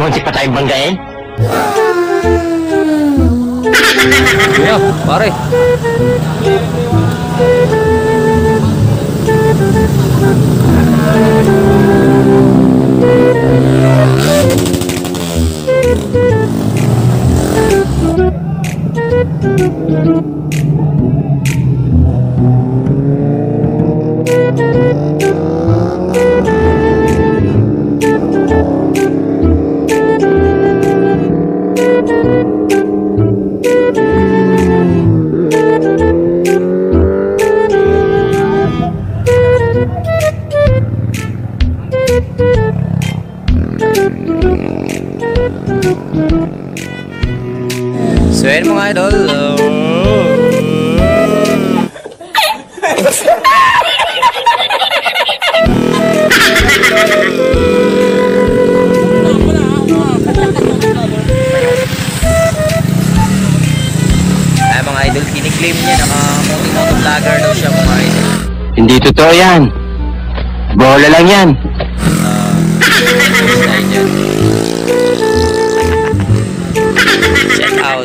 muntik pa tayong banggain? Kuya, pare. So yun mga idol, ay mga idol, kiniklaim niya motovlogger daw siya mga idol. Hindi totoo yan. Bola lang yan. Check out.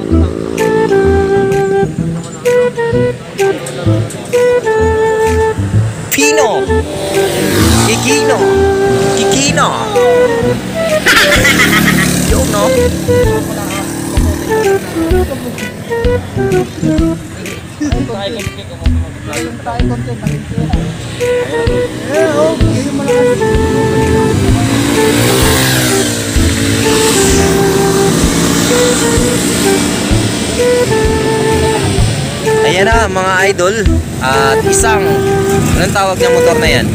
Pino Kikino Yo no. Ayan na mga idol. At isang, anong tawag ng motor na yan?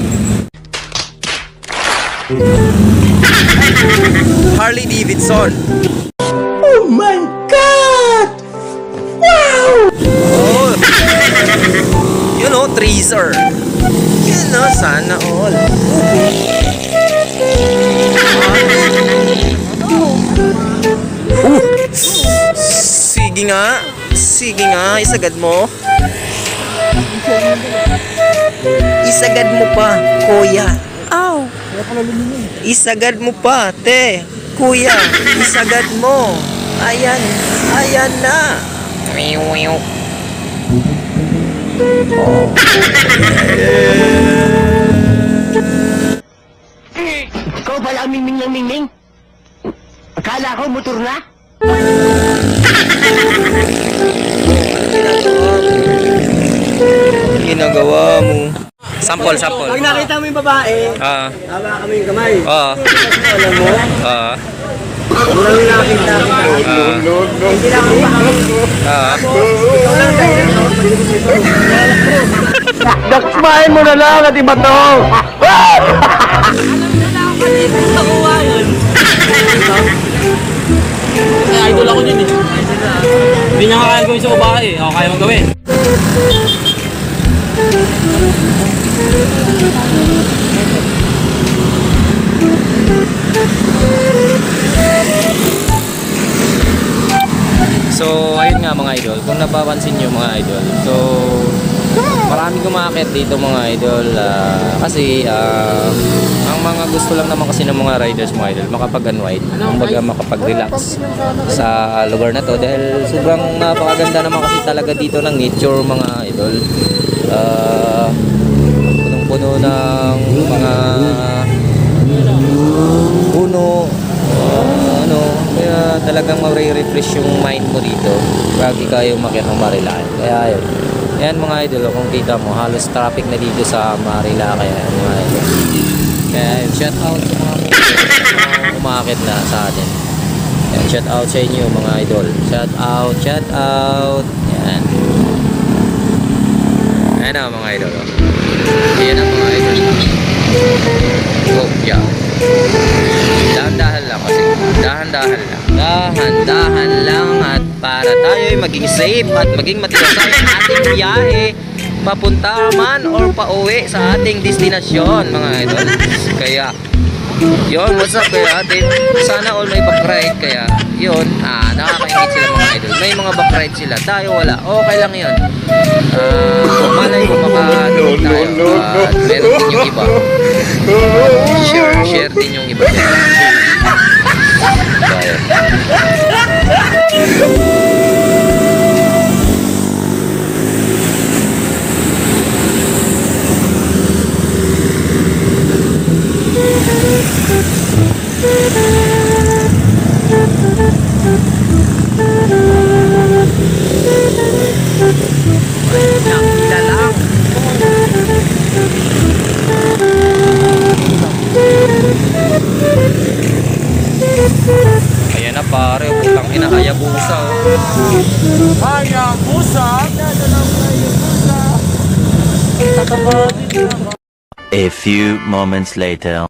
Harley Davidson. Oh my God! Wow! Oh. You know, Tracer. Yun know, sana all. Sige nga, isagad mo. Isagad mo pa, kuya. Aw. Isagad mo pa, te. Kuya, isagad mo. Ayan na. Ikaw pala ang mingming ng mingming? Akala ko motor na? Ginagawa mo. Sample. Pag nakita mo yung babae, tama kami yung kamay. Alam mo? Unang nakita kita. Hindi lang ako Daksmahin mo na lang at iba to! Idol ako dyan eh. Hindi niya kaya gawin sa babae. Ako kaya mong gawin. So, ayun nga mga idol. Kung napapansin nyo mga idol. So, maraming kumakit dito mga idol. Kasi, ang mga gusto lang naman kasi ng mga riders mga idol, makapag-unwind. Kumbaga makapag-relax sa lugar na to. Dahil sobrang napakaganda naman kasi talaga dito ng nature mga idol. Punong-puno ng mga puno. Kaya talagang ma-refresh yung mind mo dito pag ikaw yung umakyat ng Marilaki. Kaya yun. Yan mga idol, kung kita mo, halos traffic na dito sa Marilaki. Mga idol. Kaya yun, shout out sa mga umakit na sa atin. Yan, shout out sa inyo mga idol. Shout out. Yan. Ayan na mga idol. Ayan na mga idol. Oh, yeah. Dahan-dahan lang kasi. Dahan-dahan lang at para tayo'y maging safe at maging matiwasay ang ating biyahe papunta man or pauwi sa ating destinasyon mga idol. Kaya yun, what's up kaya atin? Sana all may backride kaya yun, nakakaingit sila mga idol. May mga backride sila, tayo wala. Okay lang yun. Malay ko makadulog tayo at meron din yung iba. Share din yung iba. tayo. Ayan na pare, putang ina, Hayabusa oh. A few moments later.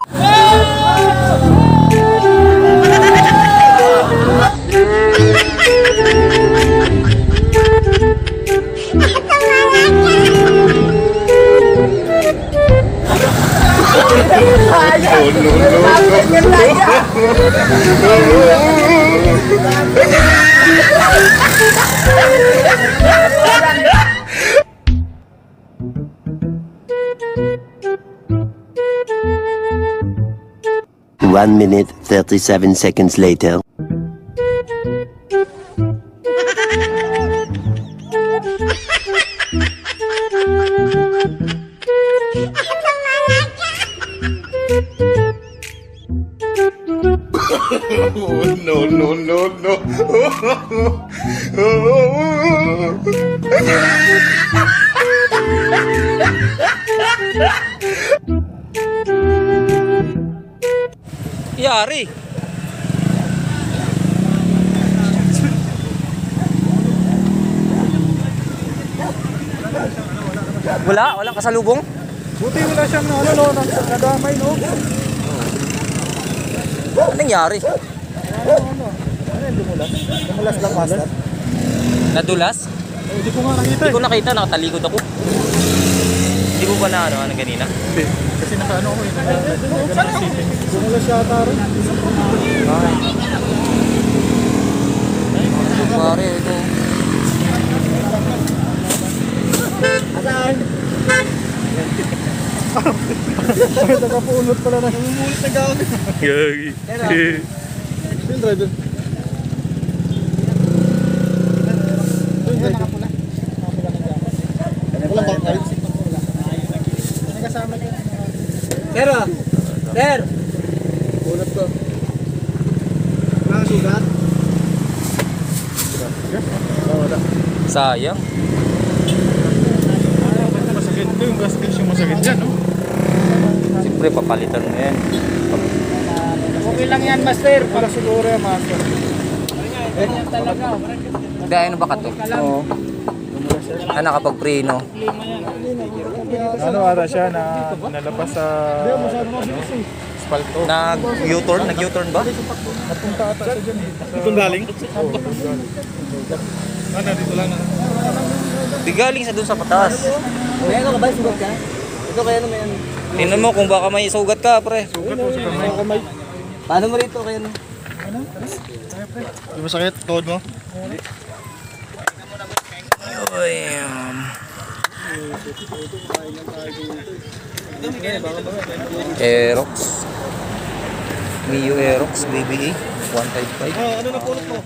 One minute, 37 seconds later. Yari. Walang kasalubong. Buti wala siyang nadamay, no? Anong nangyari? Dumulas lang, master. Nadulas? Hindi ko nga nakita. Hindi ko nakita, nakatalikod ako. Hindi ko ba na ano kanina? Hindi. Kasi nakaano ako yun. Dumulas yata rin. Pare, ito. Saan? Nakapunot pala na. Umulit na gawin. Gagi. Yung driver. Nakapula. Walang bangkay. Kasama niya. Pero, sir. Punot ko. Nakasugat. Sayang. Masakit ito yung gas yung masakit dyan, no? Siyempre, papalitan mo yan. Okay lang yan, master. Para siguro yan, master. Dahil ano ba ka to? Oo. Nakapag-preno. Ano ata siya na nalabas sa spalto. Nag-U-turn ba? Napunta ata siya dyan. Dito galing? Oo. Ano, dito lang. Di galing sa dun sa patas. May ano ka ba? Sugat ka? Ito kaya na may ano? Tingnan mo kung baka may sugat ka, pre. Sugat po sa kamay. Paano mo rito kaya na? Di ba sakit? Tuhod mo? Aerox. Mio Aerox BBE 155. Ano na pulot mo?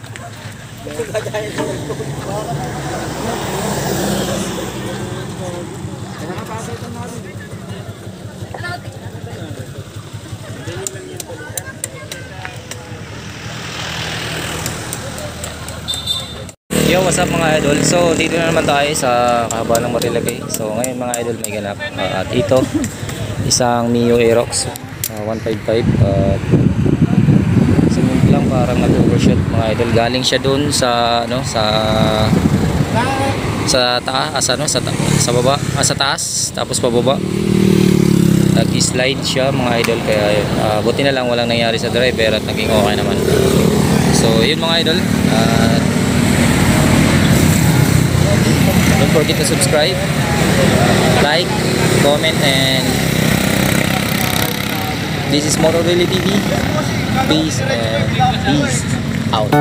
Yo, what's up mga idol? So, dito na naman tayo sa kahabaan ng Marilagay. So, ngayon mga idol may ganap. At ito, isang Mio Aerox 155. Simple lang, parang nag-overshot mga idol. Galing siya dun sa, ano, sa taas, ano, sa baba, sa taas, tapos pababa. Nag-slide siya mga idol. Kaya yun, buti na lang walang nangyari sa driver at naging okay naman. So, yun mga idol. Don't forget to subscribe, like, comment, and this is Motor Really TV. Peace and peace out.